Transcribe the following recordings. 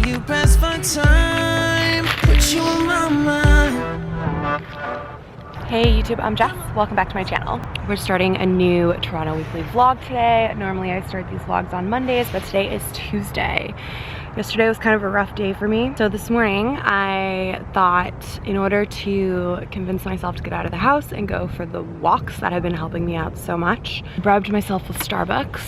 you best for time. Put you on my mind. Hey YouTube, I'm Jess. Welcome back to my channel. We're starting a new Toronto weekly vlog today. Normally I start these vlogs on Mondays, but today is Tuesday. Yesterday was kind of a rough day for me. So this morning I thought, in order to convince myself to get out of the house and go for the walks that have been helping me out so much, I bribed myself with Starbucks.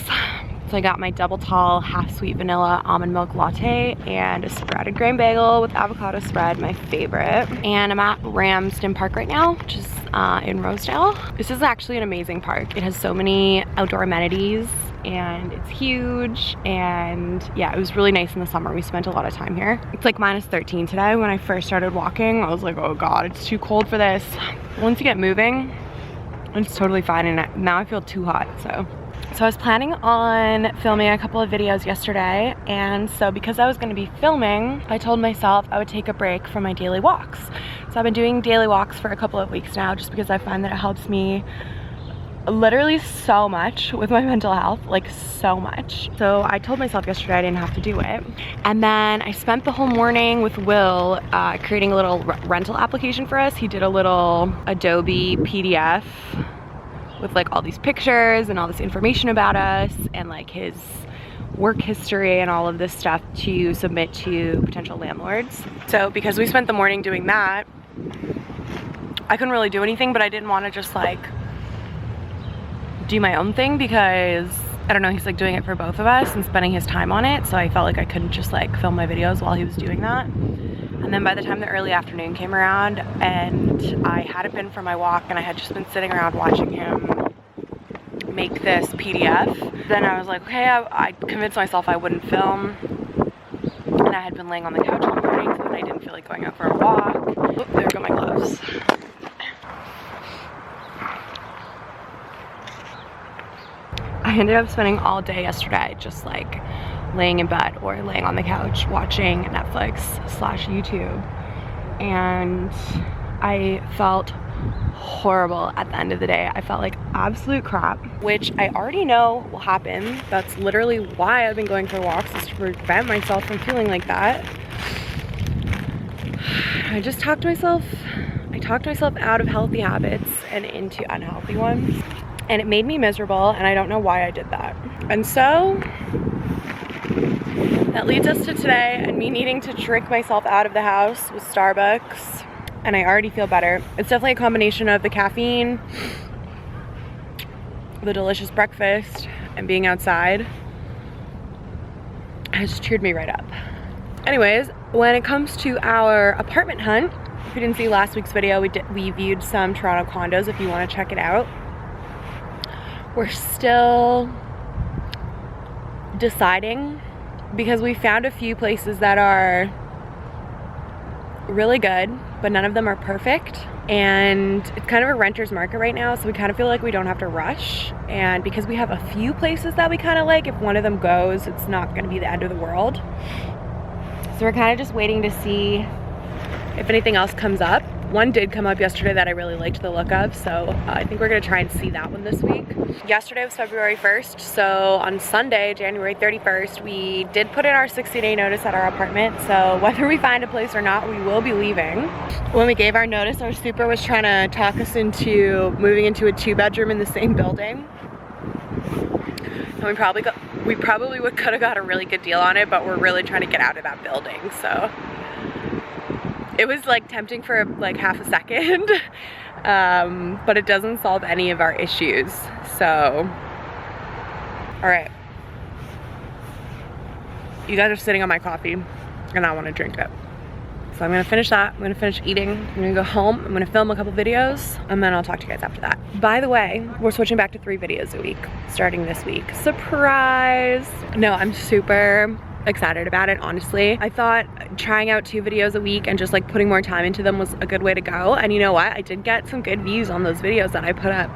So I got my double tall half sweet vanilla almond milk latte and a sprouted grain bagel with avocado spread, my favorite. And I'm at Ramsden Park right now, which is in Rosedale. This is actually an amazing park. It has so many outdoor amenities and it's huge, and yeah, it was really nice in the summer. We spent a lot of time here. It's like -13 today. When I first started walking, I was like, oh god, it's too cold for this. Once you get moving, it's totally fine, and now I feel too hot, so I was planning on filming a couple of videos yesterday, and so because I was going to be filming, I told myself I would take a break from my daily walks. So I've been doing daily walks for a couple of weeks now, just because I find that it helps me literally so much with my mental health, like so much. So I told myself yesterday I didn't have to do it, and then I spent the whole morning with Will creating a little rental application for us. He did a little Adobe PDF with like all these pictures and all this information about us and like his work history and all of this stuff to submit to potential landlords. So because we spent the morning doing that, I couldn't really do anything, but I didn't want to just like do my own thing because I don't know, he's like doing it for both of us and spending his time on it, so I felt like I couldn't just like film my videos while he was doing that. And then by the time the early afternoon came around and I hadn't been for my walk and I had just been sitting around watching him make this PDF, then I was like, okay, I convinced myself I wouldn't film, and I had been laying on the couch all morning, so then I didn't feel like going out for a walk. Oh, there go my gloves. I ended up spending all day yesterday just like laying in bed or laying on the couch watching Netflix/YouTube, and I felt horrible at the end of the day. I felt like absolute crap, which I already know will happen. That's literally why I've been going for walks, is to prevent myself from feeling like that. I talked myself out of healthy habits and into unhealthy ones, and it made me miserable, and I don't know why I did that. And so that leads us to today and me needing to trick myself out of the house with Starbucks, and I already feel better. It's definitely a combination of the caffeine, the delicious breakfast, and being outside has cheered me right up. Anyways, when it comes to our apartment hunt, if you didn't see last week's video, we viewed some Toronto condos if you want to check it out. We're still deciding because we found a few places that are really good, but none of them are perfect, and it's kind of a renter's market right now, so we kind of feel like we don't have to rush. And because we have a few places that we kind of like, if one of them goes, it's not going to be the end of the world. So we're kind of just waiting to see if anything else comes up. One did come up yesterday that I really liked the look of, so I think we're gonna try and see that one this week. Yesterday was February 1st, so on Sunday, January 31st, we did put in our 60-day notice at our apartment, so whether we find a place or not, we will be leaving. When we gave our notice, our super was trying to talk us into moving into a 2-bedroom in the same building. And we probably could have got a really good deal on it, but we're really trying to get out of that building, so it was like tempting for like half a second, but it doesn't solve any of our issues. So, all right, you guys are sitting on my coffee and I want to drink it. So I'm gonna finish that, I'm gonna finish eating, I'm gonna go home, I'm gonna film a couple videos, and then I'll talk to you guys after that. By the way, we're switching back to 3 videos a week, starting this week. Surprise! No, I'm super excited about it, honestly. I thought trying out 2 videos a week and just like putting more time into them was a good way to go, and you know what? I did get some good views on those videos that I put up.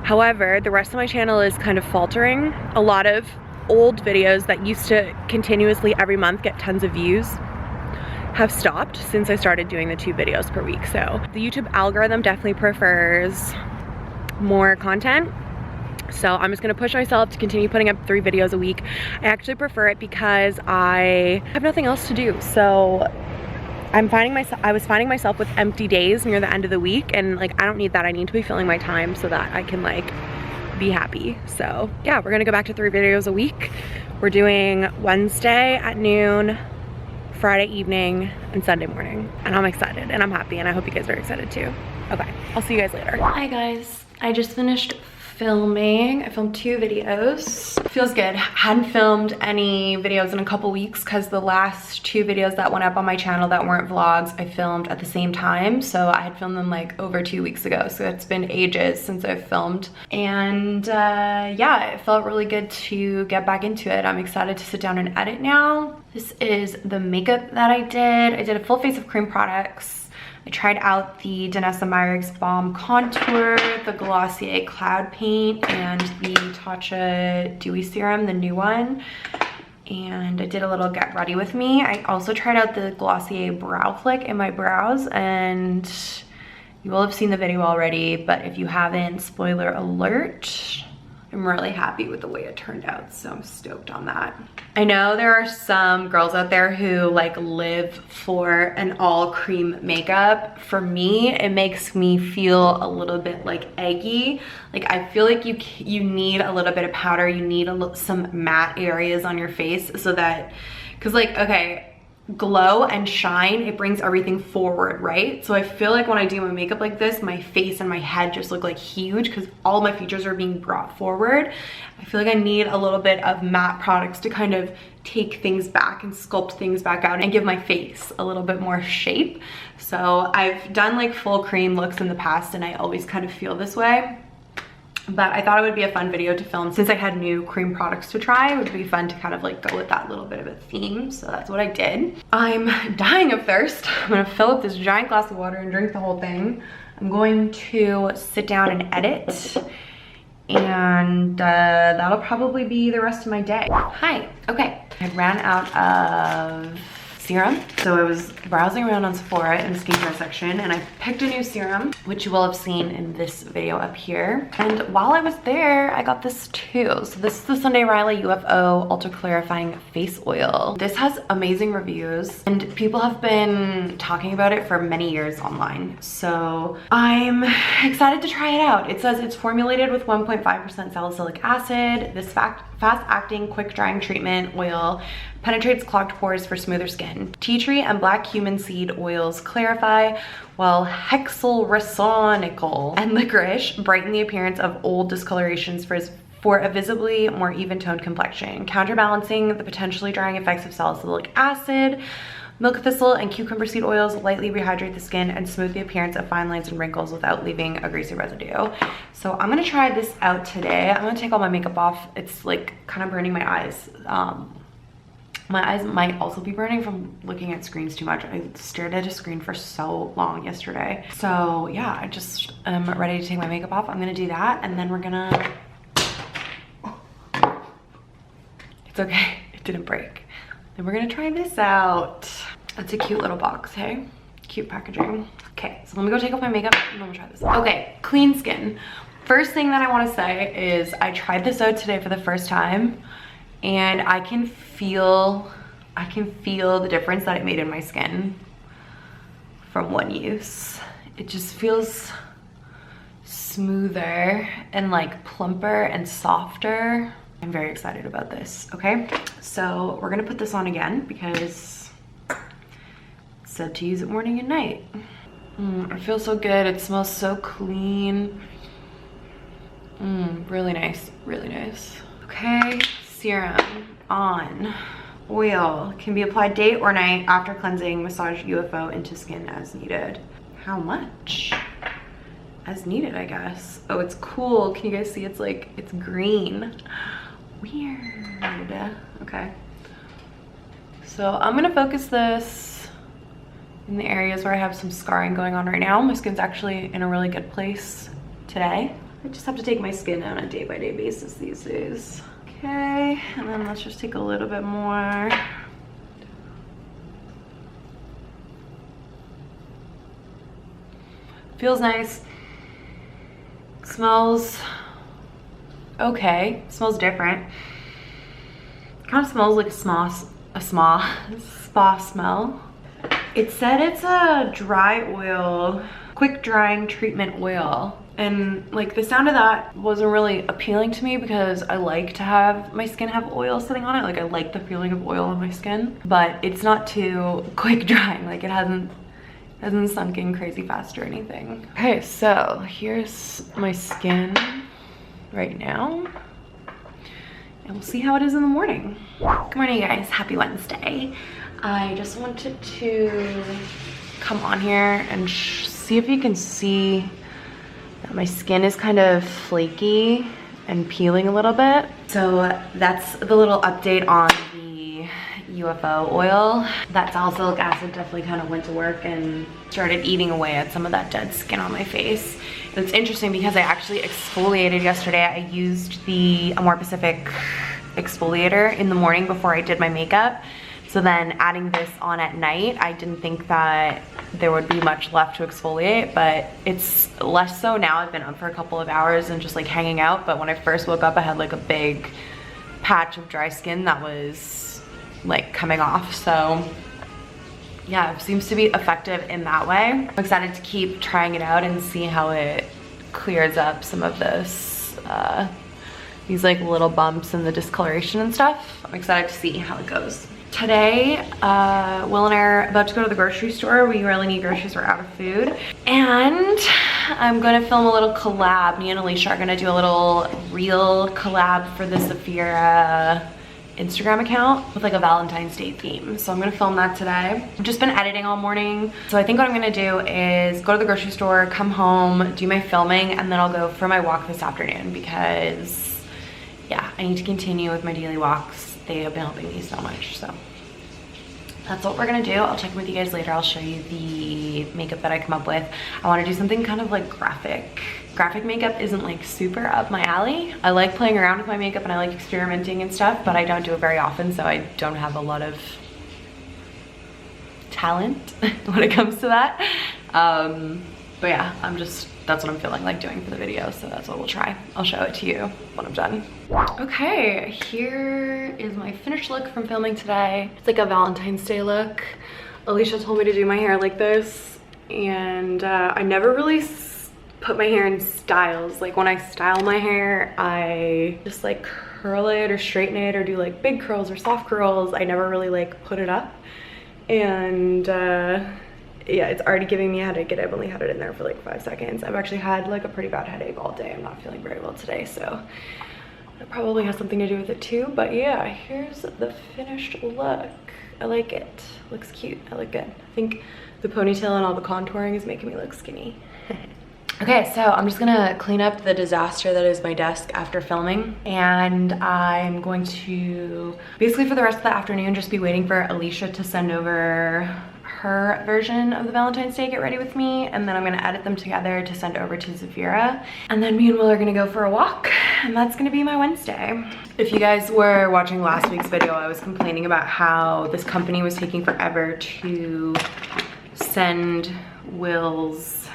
However, the rest of my channel is kind of faltering. A lot of old videos that used to continuously every month get tons of views have stopped since I started doing the 2 videos per week. So the YouTube algorithm definitely prefers more content, So I'm just gonna push myself to continue putting up 3 videos a week. I actually prefer it because I have nothing else to do. So I was finding myself with empty days near the end of the week, and like, I don't need that. I need to be filling my time so that I can like be happy. So yeah, we're gonna go back to 3 videos a week. We're doing Wednesday at noon, Friday evening, and Sunday morning. And I'm excited and I'm happy, and I hope you guys are excited too. Okay, I'll see you guys later. Hi guys, I just finished filming. I filmed 2 videos. Feels good. Hadn't filmed any videos in a couple weeks because the last 2 videos that went up on my channel that weren't vlogs, I filmed at the same time. So I had filmed them like over 2 weeks ago. So it's been ages since I've filmed. And yeah, it felt really good to get back into it. I'm excited to sit down and edit now. This is the makeup that I did. I did a full face of cream products. I tried out the Danessa Myricks Balm Contour, the Glossier Cloud Paint, and the Tatcha Dewy Serum, the new one. And I did a little get ready with me. I also tried out the Glossier Brow Flick in my brows, and you will have seen the video already, but if you haven't, spoiler alert, I'm really happy with the way it turned out, so I'm stoked on that. I know there are some girls out there who like live for an all cream makeup. For me, it makes me feel a little bit like eggy. Like I feel like you need a little bit of powder, you need some matte areas on your face so that, cause like, okay, glow and shine, it brings everything forward, right? So I feel like when I do my makeup like this, my face and my head just look like huge because all my features are being brought forward. I feel like I need a little bit of matte products to kind of take things back and sculpt things back out and give my face a little bit more shape. So I've done like full cream looks in the past and I always kind of feel this way. But I thought it would be a fun video to film since I had new cream products to try. It would be fun to kind of like go with that little bit of a theme. So that's what I did. I'm dying of thirst. I'm gonna fill up this giant glass of water and drink the whole thing. I'm going to sit down and edit, and that'll probably be the rest of my day. Hi, okay. I ran out of serum. So I was browsing around on Sephora in the skincare section and I picked a new serum, which you will have seen in this video up here. And while I was there, I got this too. So this is the Sunday Riley UFO Ultra Clarifying Face Oil. This has amazing reviews and people have been talking about it for many years online. So I'm excited to try it out. It says it's formulated with 1.5% salicylic acid. This fast-acting, quick-drying treatment oil penetrates clogged pores for smoother skin. Tea tree and black cumin seed oils clarify, while hexylresonical and licorice brighten the appearance of old discolorations for a visibly more even-toned complexion, counterbalancing the potentially drying effects of salicylic acid. Milk thistle and cucumber seed oils lightly rehydrate the skin and smooth the appearance of fine lines and wrinkles without leaving a greasy residue. So I'm gonna try this out today. I'm gonna take all my makeup off. It's like kind of burning my eyes. My eyes might also be burning from looking at screens too much. I stared at a screen for so long yesterday. So yeah, I just am ready to take my makeup off. I'm gonna do that and then we're gonna, it's okay, it didn't break. Then we're gonna try this out. It's a cute little box, hey? Cute packaging. Okay, so let me go take off my makeup and then we'll try this out. Okay, clean skin. First thing that I wanna say is I tried this out today for the first time and I can feel the difference that it made in my skin from one use. It just feels smoother and like plumper and softer. I'm very excited about this, okay? So we're gonna put this on again because it said to use it morning and night. It feels so good, it smells so clean. Really nice, really nice. Okay, serum on. Oil can be applied day or night after cleansing. Massage UFO into skin as needed. How much? As needed, I guess. Oh, it's cool. Can you guys see? It's like, it's green. Weird. Okay. So I'm gonna focus this in the areas where I have some scarring going on right now. My skin's actually in a really good place today. I just have to take my skin on a day-by-day basis these days. Okay, and then let's just take a little bit more. Feels nice. Smells okay. It smells different. It kind of smells like a spa smell. It said it's a dry oil, quick drying treatment oil. And like the sound of that wasn't really appealing to me because I like to have my skin have oil sitting on it. Like I like the feeling of oil on my skin, but it's not too quick drying. Like it hasn't sunk in crazy fast or anything. Okay, so here's my skin right now. And we'll see how it is in the morning. Good morning, guys. Happy Wednesday. I just wanted to come on here and see if you can see that my skin is kind of flaky and peeling a little bit. So that's the little update on the UFO oil. That salicylic acid definitely kind of went to work and started eating away at some of that dead skin on my face. And it's interesting because I actually exfoliated yesterday. I used the Amore Pacific exfoliator in the morning before I did my makeup. So then adding this on at night, I didn't think that there would be much left to exfoliate, but it's less so now. I've been up for a couple of hours and just like hanging out. But when I first woke up, I had like a big patch of dry skin that was like coming off. So yeah, it seems to be effective in that way. I'm excited to keep trying it out and see how it clears up some of this, these like little bumps and the discoloration and stuff. I'm excited to see how it goes. Today, Will and I are about to go to the grocery store. We really need groceries, we're out of food. And I'm gonna film a little collab. Me and Alicia are gonna do a little reel collab for the Zafira Instagram account with like a Valentine's Day theme. So I'm gonna film that today. I've just been editing all morning. So I think what I'm gonna do is go to the grocery store, come home, do my filming, and then I'll go for my walk this afternoon because yeah, I need to continue with my daily walks. They have been helping me so much, so that's what we're gonna do. I'll check in with you guys later. I'll show you the makeup that I come up with. I wanna do something kind of like graphic. Graphic makeup isn't like super up my alley. I like playing around with my makeup and I like experimenting and stuff, but I don't do it very often, so I don't have a lot of talent when it comes to that. But yeah, that's what I'm feeling like doing for the video, so that's what we'll try. I'll show it to you when I'm done. Okay, here is my finished look from filming today. It's like a Valentine's Day look. Alicia told me to do my hair like this, and I never really put my hair in styles. Like when I style my hair, I just like curl it or straighten it or do like big curls or soft curls. I never really like put it up. And yeah, it's already giving me a headache and I've only had it in there for like 5 seconds. I've actually had like a pretty bad headache all day. I'm not feeling very well today, so that probably has something to do with it too. But yeah, here's the finished look. I like it. Looks cute. I look good. I think the ponytail and all the contouring is making me look skinny. Okay, so I'm just gonna clean up the disaster that is my desk after filming, and I'm going to basically for the rest of the afternoon just be waiting for Alicia to send over her version of the Valentine's Day Get Ready With Me, and then I'm gonna edit them together to send over to Zafira, and then me and Will are gonna go for a walk, and that's gonna be my Wednesday. If you guys were watching last week's video, I was complaining about how this company was taking forever to send Will's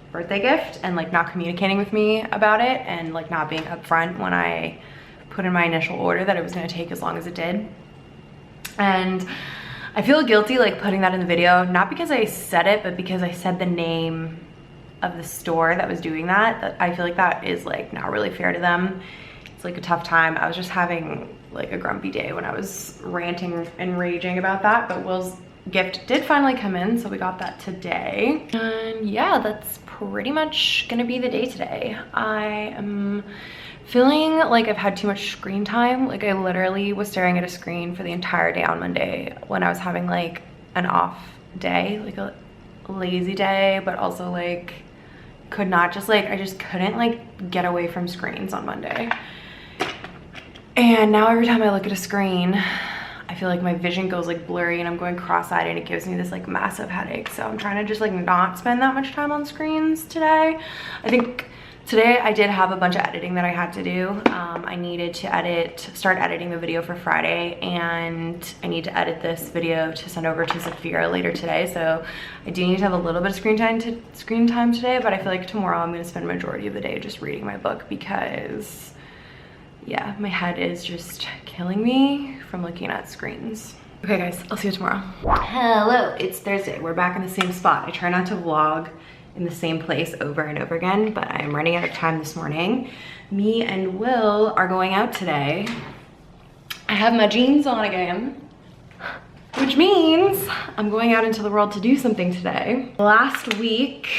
birthday gift and like not communicating with me about it and like not being upfront when I put in my initial order that it was gonna take as long as it did. And I feel guilty like putting that in the video, not because I said it, but because I said the name of the store that was doing that. I feel like that is like not really fair to them. It's like a tough time. I was just having like a grumpy day when I was ranting and raging about that, but Will's gift did finally come in, so we got that today. And yeah, that's pretty much gonna be the day today. I am feeling like I've had too much screen time. Like I literally was staring at a screen for the entire day on Monday when I was having like an off day, like a lazy day, but also like could not just like, I just couldn't like get away from screens on Monday. And now every time I look at a screen, I feel like my vision goes like blurry and I'm going cross-eyed and it gives me this like massive headache. So I'm trying to just like not spend that much time on screens today. I think today I did have a bunch of editing that I had to do. I needed to start editing the video for Friday, and I need to edit this video to send over to Zafira later today. So I do need to have a little bit of screen time today, but I feel like tomorrow I'm gonna spend the majority of the day just reading my book because Yeah, my head is just killing me from looking at screens. Okay guys, I'll see you tomorrow. Hello, it's Thursday. We're back in the same spot. I try not to vlog in the same place over and over again, but I am running out of time this morning. Me and Will are going out today. I have my jeans on again, which means I'm going out into the world to do something today. Last week,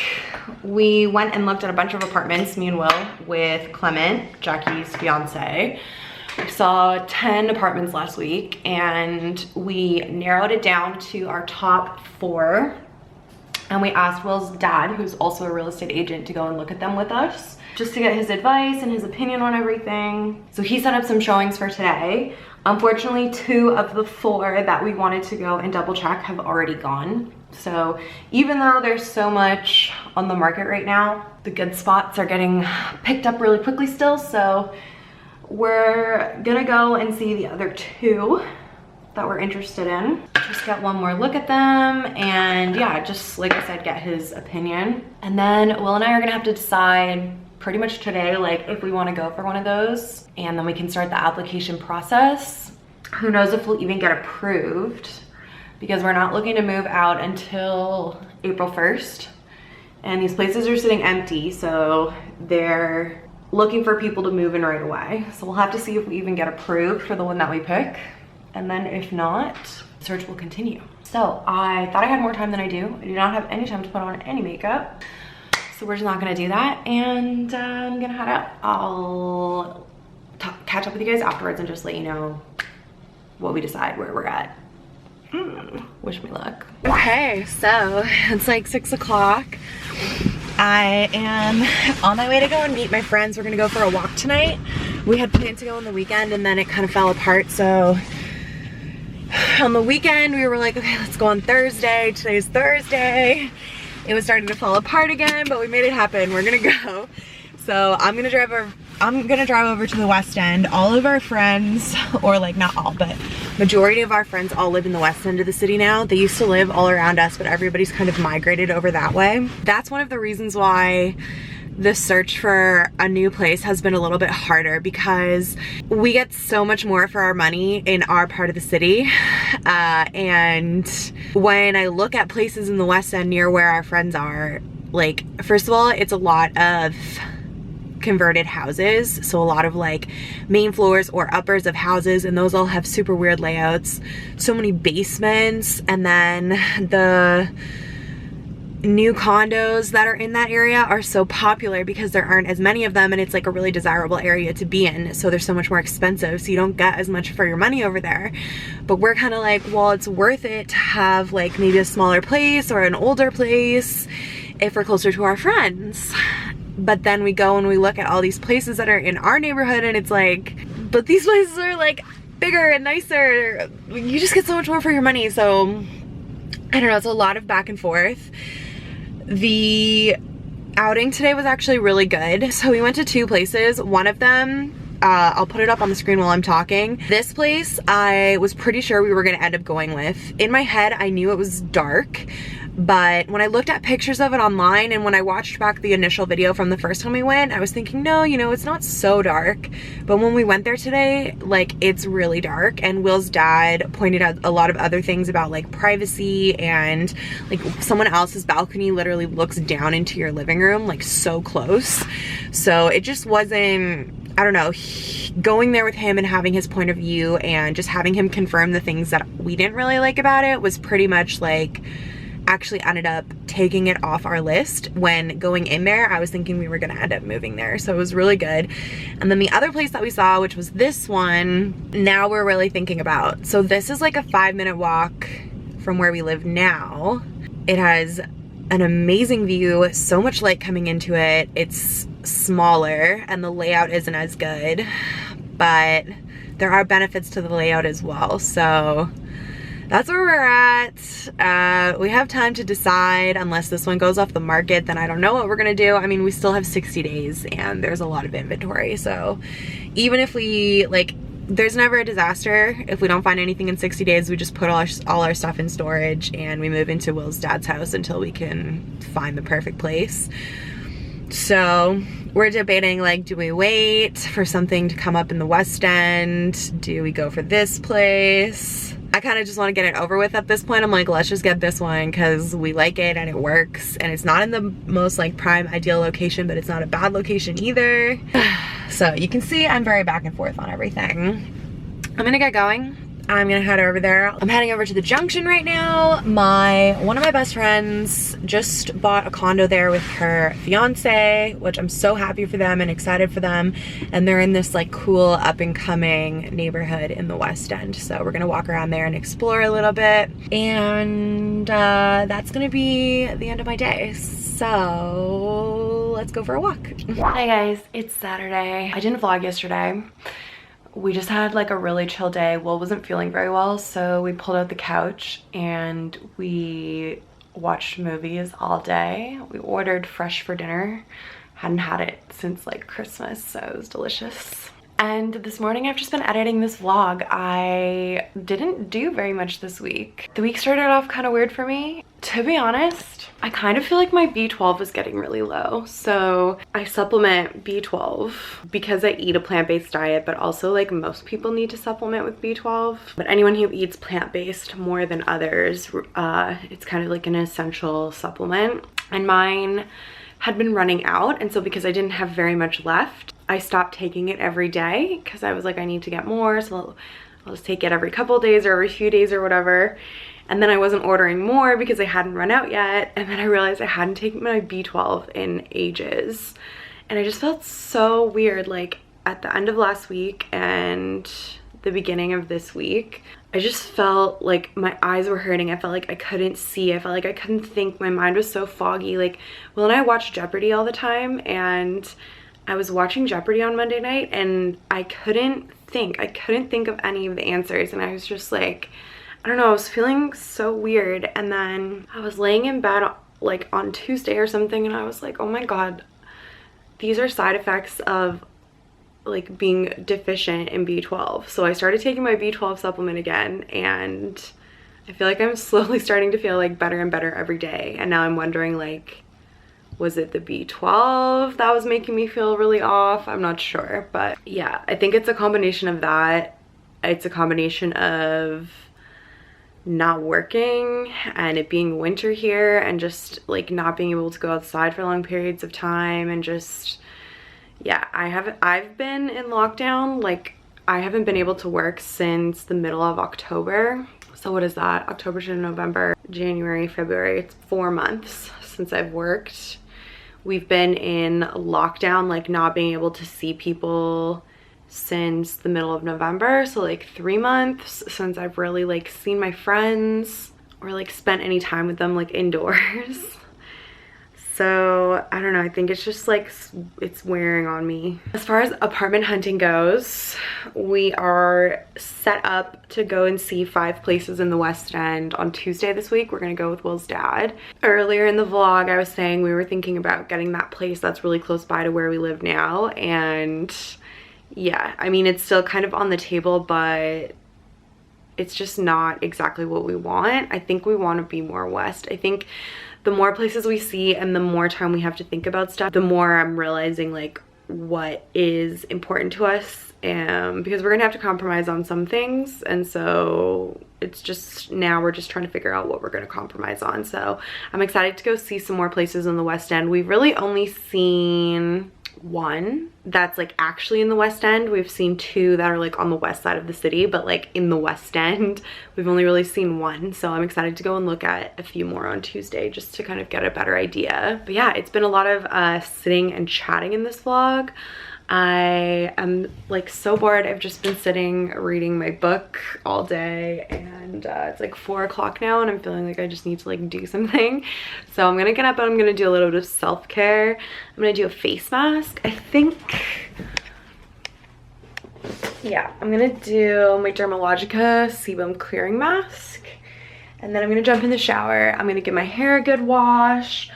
we went and looked at a bunch of apartments, me and Will, with Clement, Jackie's fiance. We saw 10 apartments last week and we narrowed it down to our top 4. And we asked Will's dad, who's also a real estate agent, to go and look at them with us, just to get his advice and his opinion on everything. So he set up some showings for today. Unfortunately, 2 of the 4 that we wanted to go and double check have already gone. So even though there's so much on the market right now, the good spots are getting picked up really quickly still. So we're gonna go and see the other 2 that we're interested in. Just get one more look at them and yeah, just like I said, get his opinion. And then Will and I are gonna have to decide pretty much today, like if we wanna go for one of those, and then we can start the application process. Who knows if we'll even get approved, because we're not looking to move out until April 1st. And these places are sitting empty, so they're looking for people to move in right away. So we'll have to see if we even get approved for the one that we pick. And then if not, search will continue. So I thought I had more time than I do. I do not have any time to put on any makeup. So we're just not gonna do that. And I'm gonna head out. I'll catch up with you guys afterwards and just let you know what we decide, where we're at. Wish me luck. Okay, so it's like 6 o'clock. I am on my way to go and meet my friends. We're gonna go for a walk tonight. We had planned to go on the weekend and then it kind of fell apart. So on the weekend we were like, okay, let's go on Thursday. Today's Thursday. It was starting to fall apart again, but we made it happen. We're gonna go. So I'm gonna drive over to the West End. All of our friends, or like not all, but majority of our friends all live in the West End of the city now. They used to live all around us, but everybody's kind of migrated over that way. That's one of the reasons why the search for a new place has been a little bit harder, because we get so much more for our money in our part of the city. And when I look at places in the West End near where our friends are, like, first of all, it's a lot of converted houses, so a lot of like main floors or uppers of houses, and those all have super weird layouts, so many basements. And then the new condos that are in that area are so popular because there aren't as many of them, and it's like a really desirable area to be in, so they're so much more expensive, so you don't get as much for your money over there. But we're kind of like, well, it's worth it to have like maybe a smaller place or an older place if we're closer to our friends. But then we go and we look at all these places that are in our neighborhood and it's like, but these places are like bigger and nicer. You just get so much more for your money. So I don't know, it's a lot of back and forth. The outing today was actually really good. So we went to 2 places. One of them, I'll put it up on the screen while I'm talking. This place I was pretty sure we were gonna end up going with. In my head, I knew it was dark, but when I looked at pictures of it online and when I watched back the initial video from the first time we went, I was thinking, no, you know, it's not so dark. But when we went there today, like, it's really dark. And Will's dad pointed out a lot of other things about like privacy, and like someone else's balcony literally looks down into your living room, like so close. So it just wasn't, I don't know, going there with him and having his point of view and just having him confirm the things that we didn't really like about it was pretty much like, actually ended up taking it off our list. When going in there, I was thinking we were gonna end up moving there, so it was really good. And then the other place that we saw, which was this one, now we're really thinking about. So this is like a 5-minute walk from where we live now. It has an amazing view, so much light coming into it. It's smaller and the layout isn't as good, but there are benefits to the layout as well. So that's where we're at. We have time to decide. Unless this one goes off the market, then I don't know what we're gonna do. I mean, we still have 60 days and there's a lot of inventory. So even if we, like, there's never a disaster. If we don't find anything in 60 days, we just put all our stuff in storage and we move into Will's dad's house until we can find the perfect place. So we're debating, like, do we wait for something to come up in the West End? Do we go for this place? I kind of just want to get it over with at this point. I'm like, let's just get this one because we like it and it works, and it's not in the most like prime ideal location, but it's not a bad location either. So you can see I'm very back and forth on everything. I'm gonna get going. I'm gonna head over there. I'm heading over to the Junction right now. One of my best friends just bought a condo there with her fiance, which I'm so happy for them and excited for them. And they're in this like cool up and coming neighborhood in the West End. So we're gonna walk around there and explore a little bit. And that's gonna be the end of my day. So let's go for a walk. Hi guys, it's Saturday. I didn't vlog yesterday. We just had like a really chill day. Will wasn't feeling very well, so we pulled out the couch and we watched movies all day. We ordered fresh for dinner. Hadn't had it since like Christmas, so it was delicious. And this morning I've just been editing this vlog. I didn't do very much this week. The week started off kind of weird for me. To be honest, I kind of feel like my B12 is getting really low. So I supplement B12 because I eat a plant-based diet, but also like most people need to supplement with B12. But anyone who eats plant-based more than others, it's kind of like an essential supplement. And mine had been running out, and so because I didn't have very much left, I stopped taking it every day because I was like, I need to get more, so I'll just take it every couple of days or every few days or whatever. And then I wasn't ordering more because I hadn't run out yet, and then I realized I hadn't taken my B12 in ages. And I just felt so weird, like at the end of last week and the beginning of this week. I just felt like my eyes were hurting. I felt like I couldn't see. I felt like I couldn't think. My mind was so foggy. Like, Will and I watch Jeopardy all the time, and I was watching Jeopardy on Monday night and I couldn't think. I couldn't think of any of the answers, and I was just like, I don't know, I was feeling so weird. And then I was laying in bed like on Tuesday or something, and I was like, oh my god, these are side effects of like being deficient in B12. So I started taking my B12 supplement again, and I feel like I'm slowly starting to feel like better and better every day. And now I'm wondering, like, was it the B12 that was making me feel really off? I'm not sure, but yeah, I think it's a combination of that. It's a combination of not working and it being winter here and just like not being able to go outside for long periods of time, and just, yeah, I've been in lockdown. Like, I haven't been able to work since the middle of October. So what is that? October to November, January, February. It's 4 months since I've worked. We've been in lockdown, like not being able to see people since the middle of November. So like 3 months since I've really like seen my friends or like spent any time with them like indoors. So I don't know, I think it's just like it's wearing on me. As far as apartment hunting goes, we are set up to go and see 5 places in the West End on Tuesday this week. We're gonna go with Will's dad. Earlier in the vlog I was saying we were thinking about getting that place that's really close by to where we live now, and yeah, I mean, it's still kind of on the table, but it's just not exactly what we want. I think we want to be more west. I think the more places we see and the more time we have to think about stuff, the more I'm realizing like what is important to us, because we're gonna have to compromise on some things, and so it's just, now we're just trying to figure out what we're gonna compromise on. So I'm excited to go see some more places in the West End. We've really only seen one that's like actually in the West End. We've seen 2 that are like on the west side of the city, but like in the West End we've only really seen 1. So I'm excited to go and look at a few more on Tuesday just to kind of get a better idea. But yeah, it's been a lot of sitting and chatting in this vlog. I am like so bored. I've just been sitting reading my book all day, and it's like 4 o'clock now, and I'm feeling like I just need to like do something. So I'm gonna get up and I'm gonna do a little bit of self-care. I'm gonna do a face mask, I think. Yeah, I'm gonna do my Dermalogica Sebum Clearing Mask, and then I'm gonna jump in the shower. I'm gonna give my hair a good wash.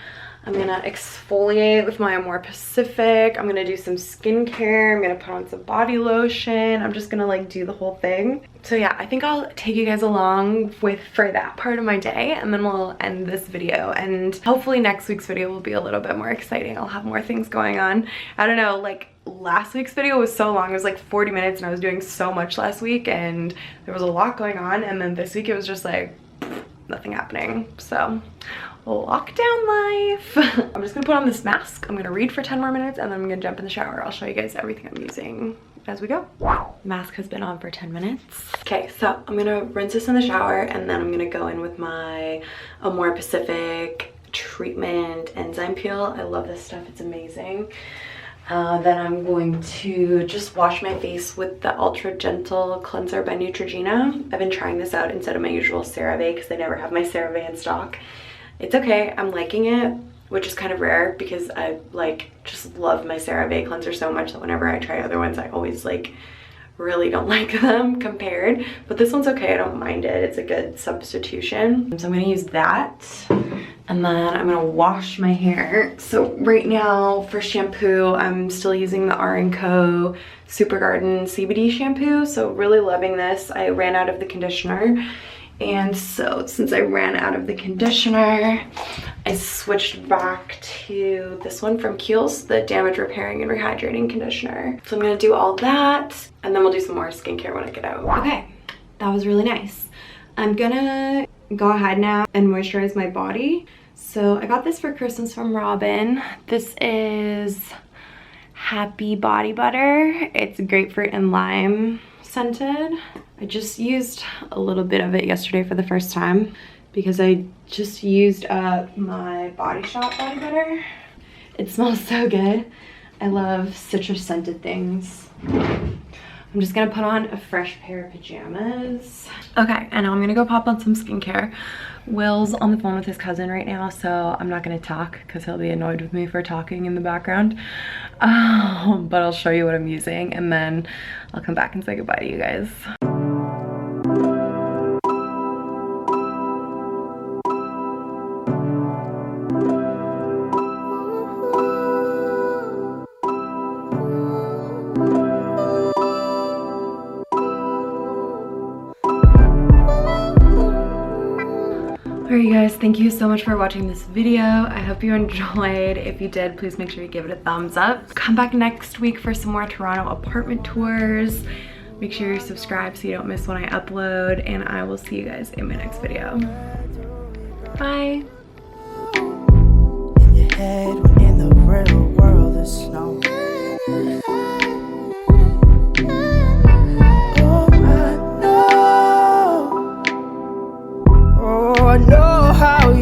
I'm gonna exfoliate with my Amore Pacific. I'm gonna do some skincare. I'm gonna put on some body lotion. I'm just gonna like do the whole thing. So yeah, I think I'll take you guys along for that part of my day, and then we'll end this video, and hopefully next week's video will be a little bit more exciting. I'll have more things going on. I don't know, like last week's video was so long. It was like 40 minutes and I was doing so much last week and there was a lot going on, and then this week it was just like nothing happening. So lockdown life. I'm just gonna put on this mask. I'm gonna read for 10 more minutes and then I'm gonna jump in the shower. I'll show you guys everything I'm using as we go. Mask has been on for 10 minutes. Okay, so I'm gonna rinse this in the shower and then I'm gonna go in with my Amore Pacific treatment enzyme peel. I love this stuff, it's amazing. Then I'm going to just wash my face with the Ultra Gentle Cleanser by Neutrogena. I've been trying this out instead of my usual CeraVe because they never have my CeraVe in stock. It's okay, I'm liking it, which is kind of rare because I like just love my CeraVe cleanser so much that whenever I try other ones I always like really don't like them compared, but this one's okay. I don't mind it. It's a good substitution. So I'm gonna use that and then I'm gonna wash my hair. So right now for shampoo, I'm still using the R & Co Super Garden CBD shampoo. So really loving this. I ran out of the conditioner, and so since I ran out of the conditioner, I switched back to this one from Kiehl's, the Damage Repairing and Rehydrating Conditioner. So I'm gonna do all that and then we'll do some more skincare when I get out. Okay, that was really nice. I'm gonna go ahead now and moisturize my body. So I got this for Christmas from Robin. This is Happy Body Butter. It's grapefruit and lime scented. I just used a little bit of it yesterday for the first time because I just used up my Body Shop body butter. It smells so good. I love citrus scented things. I'm just gonna put on a fresh pair of pajamas. Okay, and now I'm gonna go pop on some skincare. Will's on the phone with his cousin right now, so I'm not gonna talk because he'll be annoyed with me for talking in the background. But I'll show you what I'm using and then I'll come back and say goodbye to you guys. Alright guys, thank you so much for watching this video. I hope you enjoyed. If you did, please make sure you give it a thumbs up. Come back next week for some more Toronto apartment tours. Make sure you're subscribed so you don't miss when I upload, and I will see you guys in my next video. Bye! In your head when in the real world is snow. Oh, I know how you